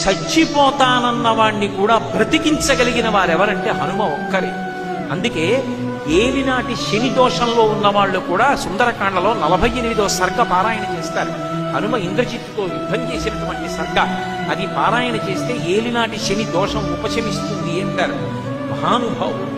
చచ్చిపోతానన్న వాణ్ణి కూడా బ్రతికించగలిగిన వారెవరంటే హనుమ ఒక్కరే. అందుకే ఏలినాటి శని దోషంలో ఉన్నవాళ్ళు కూడా సుందరకాండలో 48వ సర్గ పారాయణ చేస్తారు. హనుమ ఇంద్రజిత్తుతో యుద్ధం చేసినటువంటి సర్గ అది పారాయణ చేస్తే ఏలినాటి శని దోషం ఉపశమిస్తుంది అంటారు మహానుభావుడు.